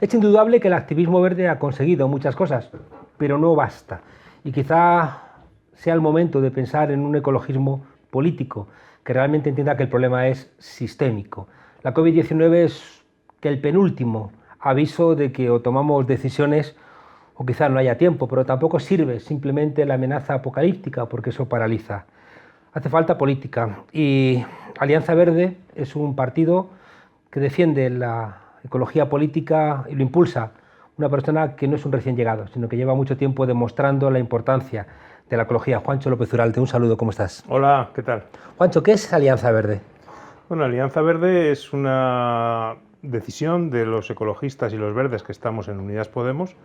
Es indudable que el activismo verde ha conseguido muchas cosas, pero no basta. Y quizá sea el momento de pensar en un ecologismo político que realmente entienda que el problema es sistémico. La COVID-19 es que el penúltimo aviso de que o tomamos decisiones o quizá no haya tiempo, pero tampoco sirve simplemente la amenaza apocalíptica porque eso paraliza. Hace falta política y Alianza Verde es un partido que defiende la ecología política y lo impulsa una persona que no es un recién llegado, sino que lleva mucho tiempo demostrando la importancia de la ecología. Juancho López Uralte, un saludo, ¿cómo estás? Hola, ¿qué tal? Juancho, ¿qué es Alianza Verde? Bueno, Alianza Verde es una decisión de los ecologistas y los verdes que estamos en Unidas Podemos,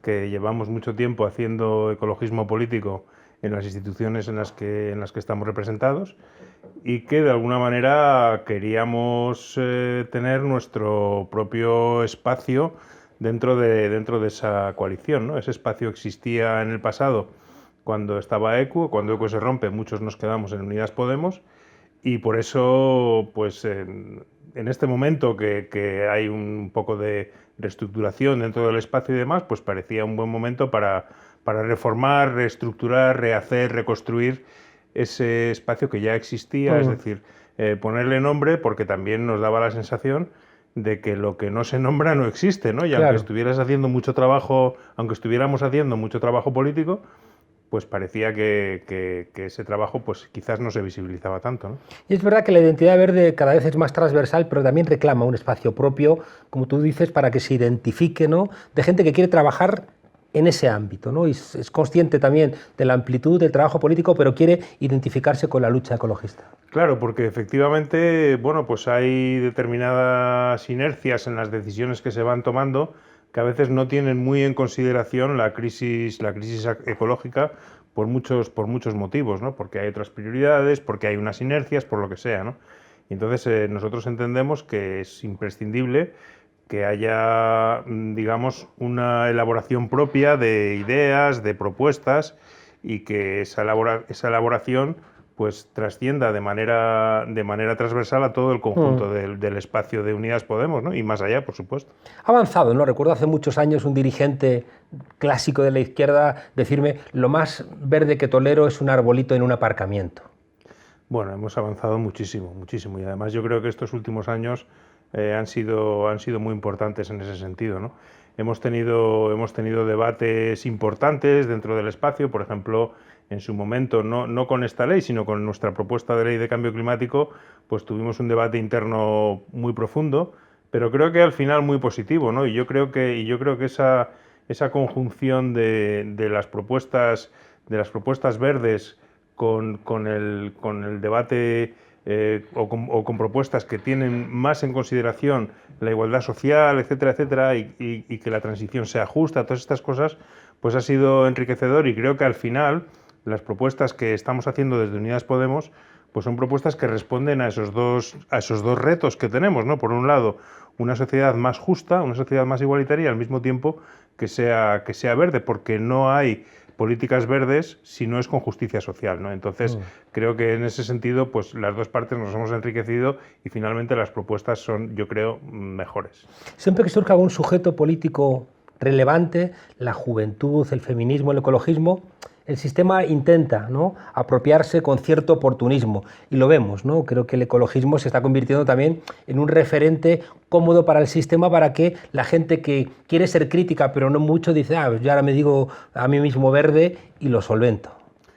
que llevamos mucho tiempo haciendo ecologismo político en las instituciones en las que estamos representados y que de alguna manera queríamos tener nuestro propio espacio dentro de esa coalición, ¿no? Ese espacio existía en el pasado cuando estaba ECU, cuando ECU se rompe, muchos nos quedamos en Unidas Podemos y por eso, pues en este momento que hay un poco de reestructuración dentro del espacio y demás, pues parecía un buen momento para reformar, reestructurar, rehacer, reconstruir ese espacio que ya existía, es decir, ponerle nombre porque también nos daba la sensación de que lo que no se nombra no existe, ¿no? Y aunque Claro. estuvieras haciendo mucho trabajo, aunque estuviéramos haciendo mucho trabajo político, pues parecía que ese trabajo pues quizás no se visibilizaba tanto, ¿no? Y es verdad que la identidad verde cada vez es más transversal, pero también reclama un espacio propio, como tú dices, para que se identifique, ¿no?, de gente que quiere trabajar en ese ámbito, ¿no? Y es consciente también de la amplitud del trabajo político, pero quiere identificarse con la lucha ecologista. Claro, porque efectivamente, bueno, pues hay determinadas inercias en las decisiones que se van tomando que a veces no tienen muy en consideración la crisis ecológica por muchos motivos, ¿no? Porque hay otras prioridades, porque hay unas inercias, por lo que sea, ¿no? Y entonces nosotros entendemos que es imprescindible que haya, digamos, una elaboración propia de ideas, de propuestas y que esa elaboración pues trascienda de manera transversal a todo el conjunto del espacio de Unidas Podemos, ¿no? Y más allá, por supuesto. Ha avanzado, ¿no? Recuerdo hace muchos años un dirigente clásico de la izquierda decirme: lo más verde que tolero es un arbolito en un aparcamiento. Bueno, hemos avanzado muchísimo, muchísimo. Y además yo creo que estos últimos años han sido muy importantes en ese sentido, ¿no? Hemos tenido debates importantes dentro del espacio, por ejemplo, en su momento, no con esta ley, sino con nuestra propuesta de ley de cambio climático, pues tuvimos un debate interno muy profundo, pero creo que al final muy positivo, ¿no? Y yo creo que esa conjunción de las propuestas verdes con el debate o con propuestas que tienen más en consideración la igualdad social, etcétera, etcétera, y que la transición sea justa, todas estas cosas, pues ha sido enriquecedor y creo que al final las propuestas que estamos haciendo desde Unidas Podemos pues son propuestas que responden a esos dos retos que tenemos, ¿no? Por un lado, una sociedad más justa, una sociedad más igualitaria y al mismo tiempo que sea verde, porque no hay políticas verdes si no es con justicia social, ¿no? Entonces, creo que en ese sentido, pues las dos partes nos hemos enriquecido y finalmente las propuestas son, yo creo, mejores. Siempre que surja algún sujeto político relevante, la juventud, el feminismo, el ecologismo, el sistema intenta, ¿no?, apropiarse con cierto oportunismo y lo vemos, ¿no? Creo que el ecologismo se está convirtiendo también en un referente cómodo para el sistema, para que la gente que quiere ser crítica pero no mucho dice: ah, yo ahora me digo a mí mismo verde y lo solvento.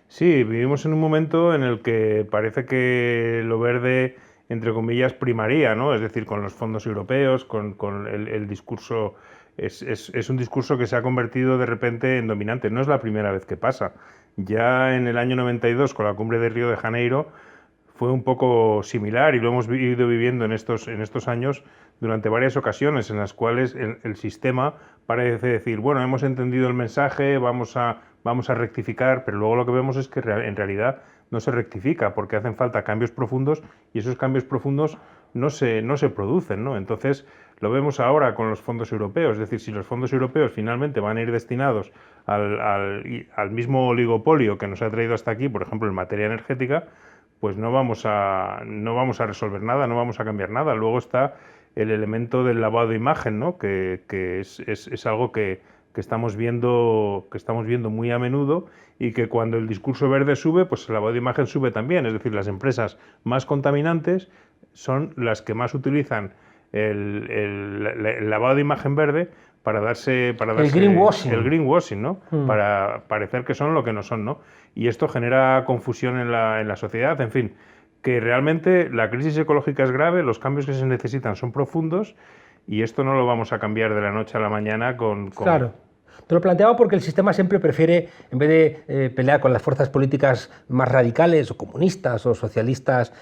Sí, vivimos en un momento en el que parece que lo verde, entre comillas, primaría, ¿no? Es decir, con los fondos europeos, con el discurso. Es un discurso que se ha convertido de repente en dominante. No es la primera vez que pasa. Ya en el año 92, con la cumbre de Río de Janeiro, fue un poco similar y lo hemos ido viviendo en estos años durante varias ocasiones en las cuales el sistema parece decir, bueno, hemos entendido el mensaje, vamos a rectificar, pero luego lo que vemos es que en realidad no se rectifica porque hacen falta cambios profundos y esos cambios profundos no se producen, ¿no? Entonces lo vemos ahora con los fondos europeos, es decir, si los fondos europeos finalmente van a ir destinados al mismo oligopolio que nos ha traído hasta aquí, por ejemplo en materia energética, pues no vamos a resolver nada, no vamos a cambiar nada. Luego está el elemento del lavado de imagen, ¿no? Que es algo que estamos viendo muy a menudo, y que cuando el discurso verde sube, pues el lavado de imagen sube también. Es decir, las empresas más contaminantes son las que más utilizan el lavado de imagen verde para darse el greenwashing. El greenwashing, ¿no? Para parecer que son lo que no son, ¿no? Y esto genera confusión en la sociedad, en fin, que realmente la crisis ecológica es grave, los cambios que se necesitan son profundos, y esto no lo vamos a cambiar de la noche a la mañana con... Claro. Te lo planteaba porque el sistema siempre prefiere, en vez de pelear con las fuerzas políticas más radicales o comunistas o socialistas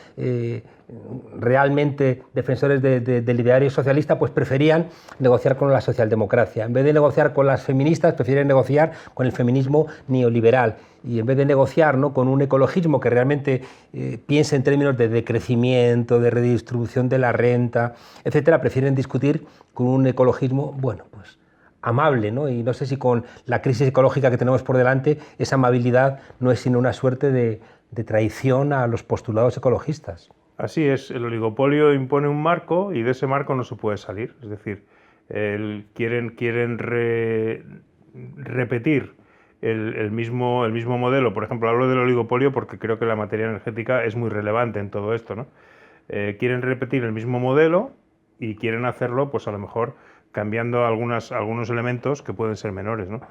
realmente defensores del ideario socialista, pues preferían negociar con la socialdemocracia. En vez de negociar con las feministas, prefieren negociar con el feminismo neoliberal. Y en vez de negociar, ¿no?, con un ecologismo que realmente piense en términos de decrecimiento, de redistribución de la renta, etcétera, prefieren discutir con un ecologismo, bueno, pues amable, ¿no? Y no sé si con la crisis ecológica que tenemos por delante, esa amabilidad no es sino una suerte de traición a los postulados ecologistas. Así es, el oligopolio impone un marco y de ese marco no se puede salir. Es decir, quieren repetir el mismo modelo. Por ejemplo, hablo del oligopolio porque creo que la materia energética es muy relevante en todo esto, ¿no? Quieren repetir el mismo modelo y quieren hacerlo, pues a lo mejor cambiando algunos elementos que pueden ser menores, ¿no?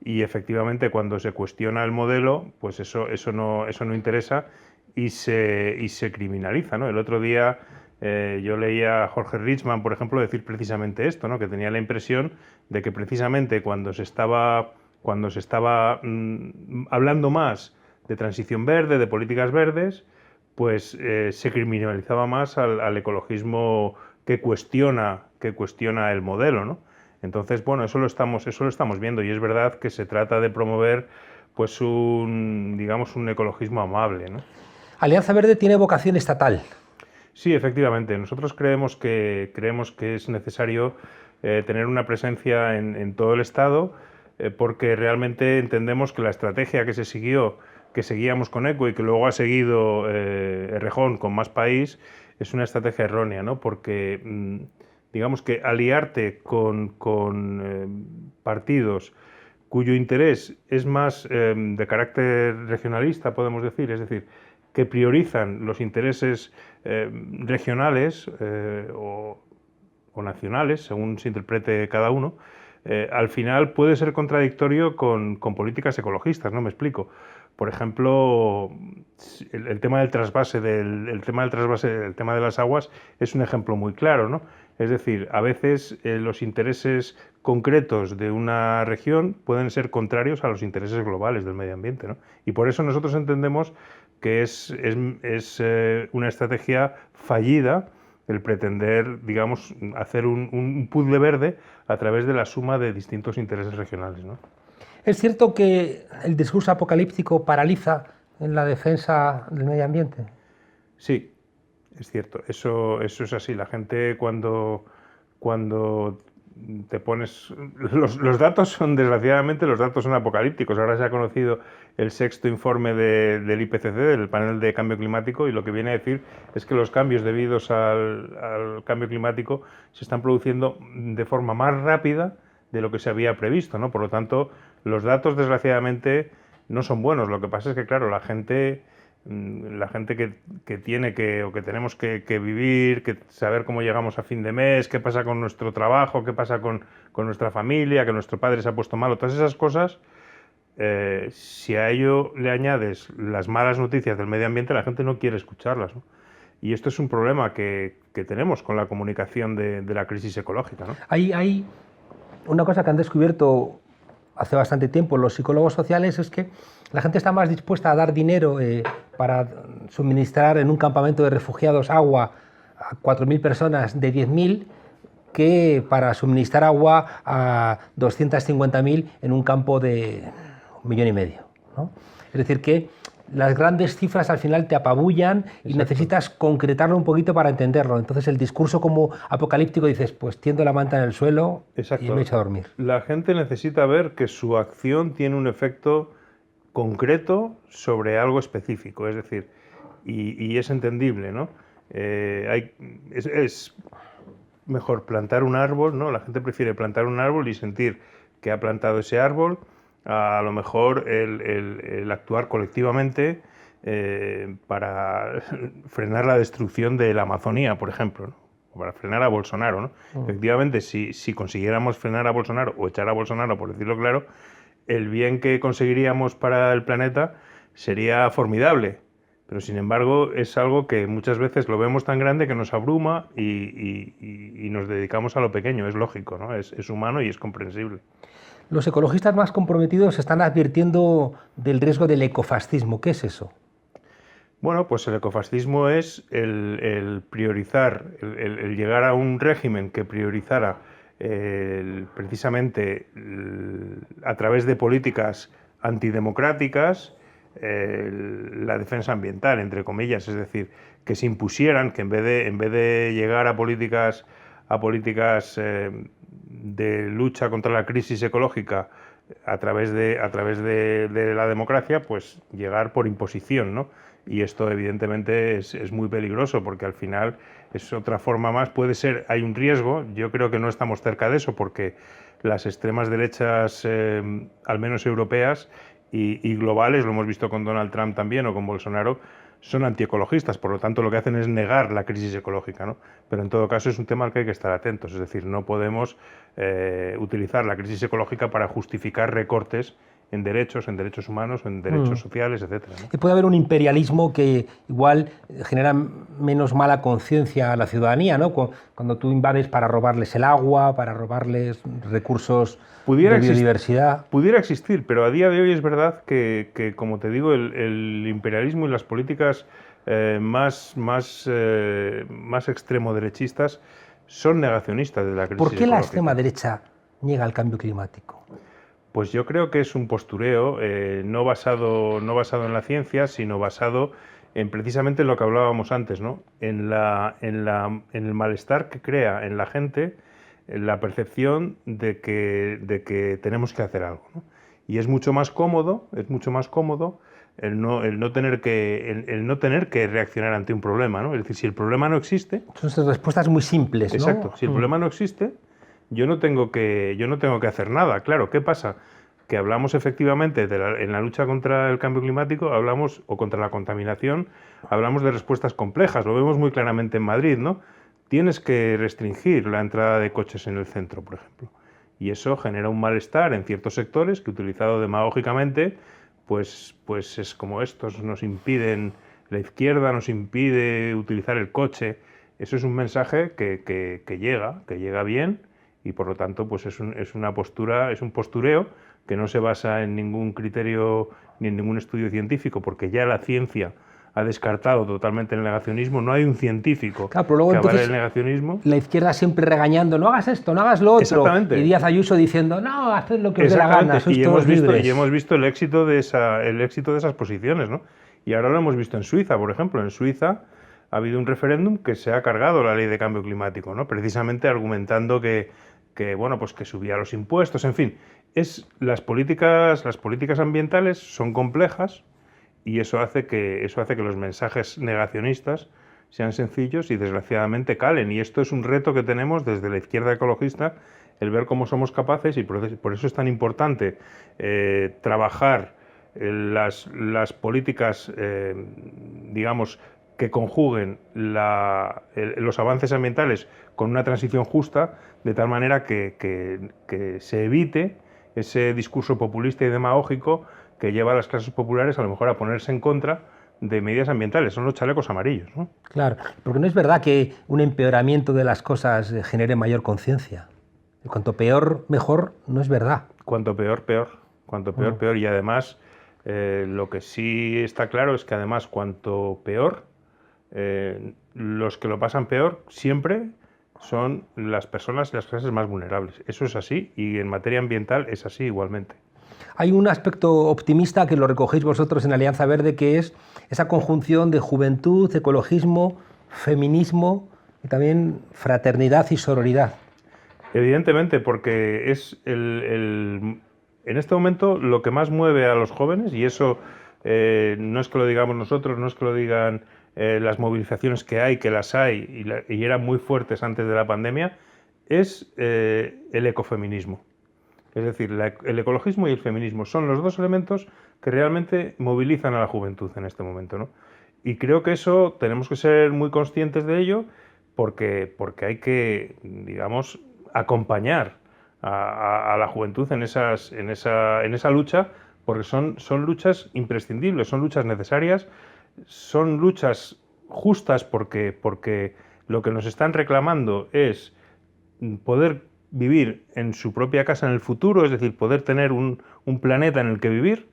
Y efectivamente, cuando se cuestiona el modelo, pues eso no interesa, y se criminaliza, ¿no? El otro día yo leía a Jorge Richman, por ejemplo, decir precisamente esto, ¿no? Que tenía la impresión de que precisamente cuando se estaba hablando más de transición verde, de políticas verdes, pues se criminalizaba más al ecologismo que cuestiona el modelo, ¿no? Entonces, bueno, eso lo estamos viendo, y es verdad que se trata de promover, pues, un ecologismo amable, ¿no? Alianza Verde tiene vocación estatal. Sí, efectivamente. Nosotros creemos que es necesario tener una presencia en todo el Estado, porque realmente entendemos que la estrategia que seguíamos con ECO y que luego ha seguido Errejón con Más País, es una estrategia errónea, ¿no? Porque digamos que aliarte con partidos cuyo interés es más de carácter regionalista, podemos decir, es decir, que priorizan los intereses regionales o nacionales, según se interprete cada uno, al final puede ser contradictorio con políticas ecologistas, ¿no? Me explico. Por ejemplo, el tema del trasvase, el tema de las aguas es un ejemplo muy claro, ¿no? Es decir, a veces los intereses concretos de una región pueden ser contrarios a los intereses globales del medio ambiente, ¿no? Y por eso nosotros entendemos que es una estrategia fallida el pretender, digamos, hacer un puzzle verde a través de la suma de distintos intereses regionales, ¿no? ¿Es cierto que el discurso apocalíptico paraliza en la defensa del medio ambiente? Sí, es cierto. Eso es así. La gente cuando te pones... Los datos son, desgraciadamente, los datos son apocalípticos. Ahora se ha conocido el sexto informe del IPCC, del panel de cambio climático, y lo que viene a decir es que los cambios debidos al cambio climático se están produciendo de forma más rápida de lo que se había previsto, ¿no? Por lo tanto, los datos, desgraciadamente, no son buenos. Lo que pasa es que, claro, la gente que tiene o que tenemos que vivir, que saber cómo llegamos a fin de mes, qué pasa con nuestro trabajo, qué pasa con nuestra familia, que nuestro padre se ha puesto malo, todas esas cosas, si a ello le añades las malas noticias del medio ambiente, la gente no quiere escucharlas, ¿no? Y esto es un problema que tenemos con la comunicación de la crisis ecológica, ¿no? Hay una cosa que han descubierto hace bastante tiempo los psicólogos sociales, es que la gente está más dispuesta a dar dinero para suministrar en un campamento de refugiados agua a 4.000 personas de 10.000 que para suministrar agua a 250.000 en un campo de 1,5 millones, ¿no? Es decir, que las grandes cifras al final te apabullan. Exacto. Y necesitas concretarlo un poquito para entenderlo. Entonces el discurso como apocalíptico dices, pues tiendo la manta en el suelo. Exacto. Y me echo a dormir. La gente necesita ver que su acción tiene un efecto concreto sobre algo específico, es decir, y es entendible, ¿no? mejor plantar un árbol, ¿no? La gente prefiere plantar un árbol y sentir que ha plantado ese árbol, a lo mejor el actuar colectivamente para frenar la destrucción de la Amazonía, por ejemplo, ¿no? O para frenar a Bolsonaro, ¿no? Efectivamente, si consiguiéramos frenar a Bolsonaro o echar a Bolsonaro, por decirlo claro, el bien que conseguiríamos para el planeta sería formidable. Pero sin embargo es algo que muchas veces lo vemos tan grande que nos abruma y nos dedicamos a lo pequeño. Es lógico, ¿no? Es humano y es comprensible. Los ecologistas más comprometidos están advirtiendo del riesgo del ecofascismo. ¿Qué es eso? Bueno, pues el ecofascismo es el priorizar, el llegar a un régimen que priorizara precisamente a través de políticas antidemocráticas la defensa ambiental, entre comillas, es decir, que se impusieran, que en vez de llegar a políticas de lucha contra la crisis ecológica a través de la democracia, pues llegar por imposición, ¿no? Y esto evidentemente es muy peligroso porque al final es otra forma más, puede ser, hay un riesgo, yo creo que no estamos cerca de eso porque las extremas derechas, al menos europeas y globales, lo hemos visto con Donald Trump también o con Bolsonaro, son antiecologistas, por lo tanto lo que hacen es negar la crisis ecológica, ¿no? Pero en todo caso es un tema al que hay que estar atentos, es decir, no podemos utilizar la crisis ecológica para justificar recortes en derechos humanos, en derechos sociales, etcétera, ¿no? Y puede haber un imperialismo que igual genera menos mala conciencia a la ciudadanía, ¿no? Cuando tú invades para robarles el agua, para robarles recursos de biodiversidad. Pudiera existir, pero a día de hoy es verdad que como te digo, el imperialismo y las políticas más extremo derechistas son negacionistas de la crisis ¿Por qué ecológica. la extrema derecha niega el cambio climático? Pues yo creo que es un postureo no basado en la ciencia, sino basado en precisamente lo que hablábamos antes, ¿no? En el malestar que crea en la gente la percepción de que tenemos que hacer algo, ¿no? Y es mucho más cómodo el no tener que reaccionar ante un problema, ¿no? Es decir, si el problema no existe... Son respuestas muy simples, ¿no? Exacto, si el problema no existe, yo no tengo que hacer nada. Claro, ¿qué pasa? Que hablamos efectivamente en la lucha contra el cambio climático, o contra la contaminación, hablamos de respuestas complejas. Lo vemos muy claramente en Madrid, ¿no? Tienes que restringir la entrada de coches en el centro, por ejemplo. Y eso genera un malestar en ciertos sectores que, utilizado demagógicamente, pues es como estos nos impiden, la izquierda nos impide utilizar el coche. Eso es un mensaje que llega bien. Y por lo tanto, pues es una postura, es un postureo que no se basa en ningún criterio ni en ningún estudio científico, porque ya la ciencia ha descartado totalmente el negacionismo. No hay un científico claro, pero luego, que avale entonces, el negacionismo. La izquierda siempre regañando, no hagas esto, no hagas lo otro. Exactamente. Y Díaz Ayuso diciendo, no, haced lo que os dé la gana, sois todos libres. Y hemos visto el éxito de esas posiciones, ¿no? Y ahora lo hemos visto en Suiza, por ejemplo. En Suiza ha habido un referéndum que se ha cargado la ley de cambio climático, ¿no? Precisamente argumentando que bueno, pues que subía los impuestos, en fin. Las políticas ambientales son complejas y eso hace que los mensajes negacionistas sean sencillos y desgraciadamente calen. Y esto es un reto que tenemos desde la izquierda ecologista, el ver cómo somos capaces, y por eso es tan importante trabajar las políticas, digamos, que conjuguen los avances ambientales con una transición justa, de tal manera que se evite ese discurso populista y demagógico que lleva a las clases populares a lo mejor a ponerse en contra de medidas ambientales. Son los chalecos amarillos, ¿no? Claro, porque no es verdad que un empeoramiento de las cosas genere mayor conciencia. Cuanto peor, mejor, no es verdad. Cuanto peor, peor. Cuanto peor, peor. Y además, lo que sí está claro es que además cuanto peor, los que lo pasan peor siempre son las personas y las clases más vulnerables. Eso es así, y en materia ambiental es así igualmente. Hay un aspecto optimista que lo recogéis vosotros en Alianza Verde, que es esa conjunción de juventud, ecologismo, feminismo y también fraternidad y sororidad. Evidentemente, porque es en este momento lo que más mueve a los jóvenes, y eso no es que lo digamos nosotros, no es que lo digan las movilizaciones que hay, que las hay y eran muy fuertes antes de la pandemia, es el ecofeminismo. Es decir, el ecologismo y el feminismo son los dos elementos que realmente movilizan a la juventud en este momento, ¿no? Y creo que eso tenemos que ser muy conscientes de ello porque hay que, digamos, acompañar a la juventud en esa lucha, porque son luchas imprescindibles, son luchas necesarias, son luchas justas porque lo que nos están reclamando es poder vivir en su propia casa en el futuro, es decir, poder tener un planeta en el que vivir,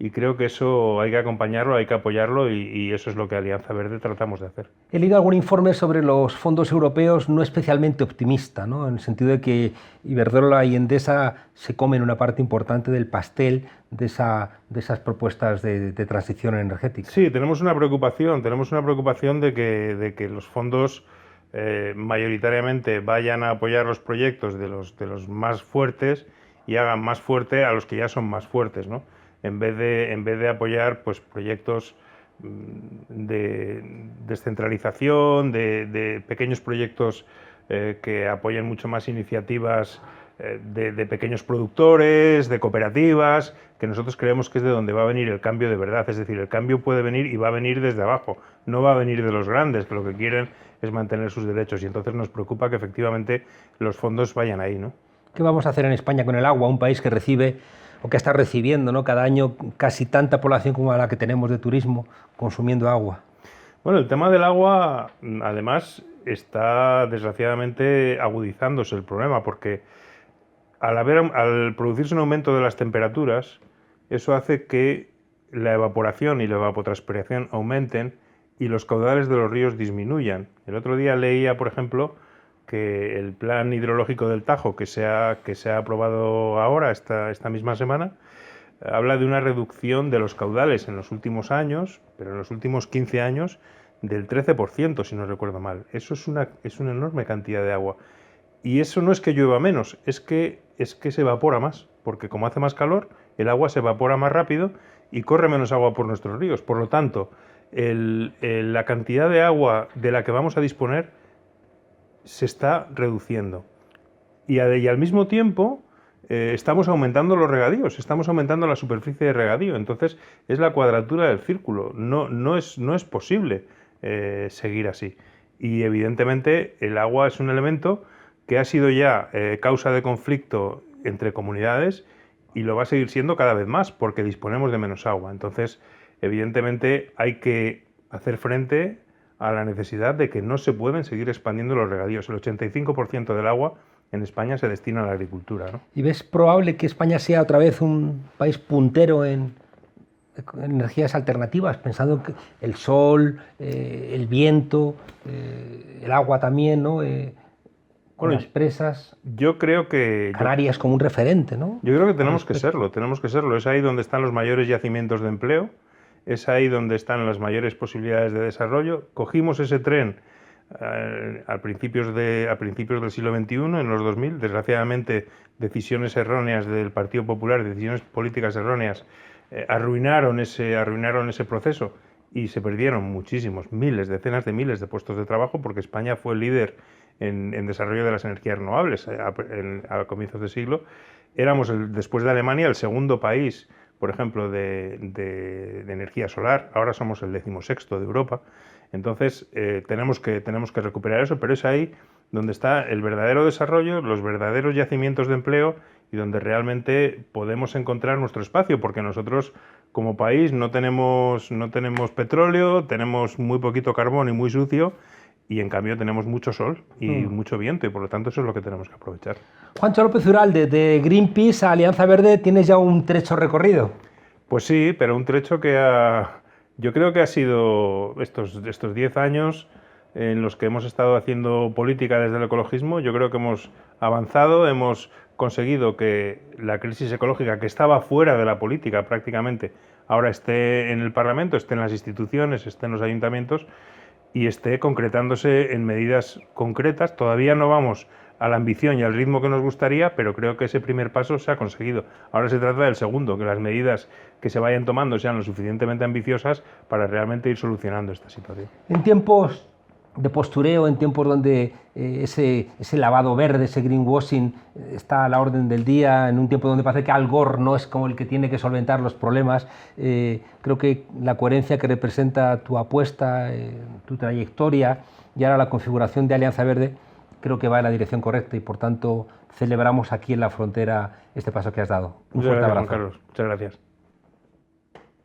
y creo que eso hay que acompañarlo, hay que apoyarlo y eso es lo que Alianza Verde tratamos de hacer. He leído algún informe sobre los fondos europeos no especialmente optimista, ¿no? En el sentido de que Iberdrola y Endesa se comen una parte importante del pastel de esas propuestas de transición energética. Sí, tenemos una preocupación de que los fondos mayoritariamente vayan a apoyar los proyectos de los más fuertes y hagan más fuerte a los que ya son más fuertes, ¿no? En vez de apoyar pues, proyectos de descentralización, de pequeños proyectos que apoyen mucho más iniciativas de pequeños productores, de cooperativas, que nosotros creemos que es de donde va a venir el cambio de verdad. Es decir, el cambio puede venir y va a venir desde abajo, no va a venir de los grandes, que lo que quieren es mantener sus derechos, y entonces nos preocupa que efectivamente los fondos vayan ahí, ¿no? ¿Qué vamos a hacer en España con el agua? Un país que recibe o que está recibiendo, ¿no?, cada año casi tanta población como la que tenemos de turismo consumiendo agua. Bueno, el tema del agua, además, está desgraciadamente agudizándose el problema, porque al producirse un aumento de las temperaturas, eso hace que la evaporación y la evapotranspiración aumenten y los caudales de los ríos disminuyan. El otro día leía, por ejemplo, que el plan hidrológico del Tajo, que se ha aprobado ahora, esta misma semana, habla de una reducción de los caudales en los últimos años, pero en los últimos 15 años, del 13%, si no recuerdo mal. Eso es una enorme cantidad de agua. Y eso no es que llueva menos, es que se evapora más, porque como hace más calor, el agua se evapora más rápido y corre menos agua por nuestros ríos. Por lo tanto, la cantidad de agua de la que vamos a disponer se está reduciendo. Y al mismo tiempo estamos aumentando los regadíos, estamos aumentando la superficie de regadío. Entonces es la cuadratura del círculo. No es posible seguir así. Y evidentemente el agua es un elemento que ha sido ya causa de conflicto entre comunidades y lo va a seguir siendo cada vez más porque disponemos de menos agua. Entonces, evidentemente hay que hacer frente a la necesidad de que no se pueden seguir expandiendo los regadíos. El 85% del agua en España se destina a la agricultura, ¿no? ¿Y ves probable que España sea otra vez un país puntero en energías alternativas, pensando que el sol, el viento, el agua también, ¿no? Con las presas? Yo creo que... Canarias como un referente, ¿no? Yo creo que tenemos que serlo. Es ahí donde están los mayores yacimientos de empleo, es ahí donde están las mayores posibilidades de desarrollo. Cogimos ese tren a principios del siglo XXI, en los 2000, desgraciadamente decisiones erróneas del Partido Popular, decisiones políticas erróneas, arruinaron ese proceso y se perdieron muchísimos, decenas de miles de puestos de trabajo, porque España fue el líder en desarrollo de las energías renovables a comienzos de siglo. Éramos, después de Alemania, el segundo país, por ejemplo, de energía solar. Ahora somos el 16º de Europa. Entonces, tenemos que recuperar eso, pero es ahí donde está el verdadero desarrollo, los verdaderos yacimientos de empleo y donde realmente podemos encontrar nuestro espacio, porque nosotros, como país, no tenemos petróleo, tenemos muy poquito carbón y muy sucio, y en cambio tenemos mucho sol y mucho viento, y por lo tanto eso es lo que tenemos que aprovechar. Juancho López Uralde, de Greenpeace a Alianza Verde, ¿tienes ya un trecho recorrido? Pues sí, pero un trecho que yo creo que ha sido estos 10 años en los que hemos estado haciendo política desde el ecologismo. Yo creo que hemos avanzado, hemos conseguido que la crisis ecológica, que estaba fuera de la política prácticamente, ahora esté en el Parlamento, esté en las instituciones, esté en los ayuntamientos y esté concretándose en medidas concretas. Todavía no vamos a la ambición y al ritmo que nos gustaría, pero creo que ese primer paso se ha conseguido. Ahora se trata del segundo, que las medidas que se vayan tomando sean lo suficientemente ambiciosas para realmente ir solucionando esta situación. En tiempos de postureo, en tiempos donde ese lavado verde, ese greenwashing está a la orden del día, en un tiempo donde parece que Al Gore no es como el que tiene que solventar los problemas, creo que la coherencia que representa tu apuesta, tu trayectoria y ahora la configuración de Alianza Verde, creo que va en la dirección correcta y por tanto celebramos aquí en la frontera este paso que has dado. Un fuerte abrazo. Juan Carlos. Muchas gracias.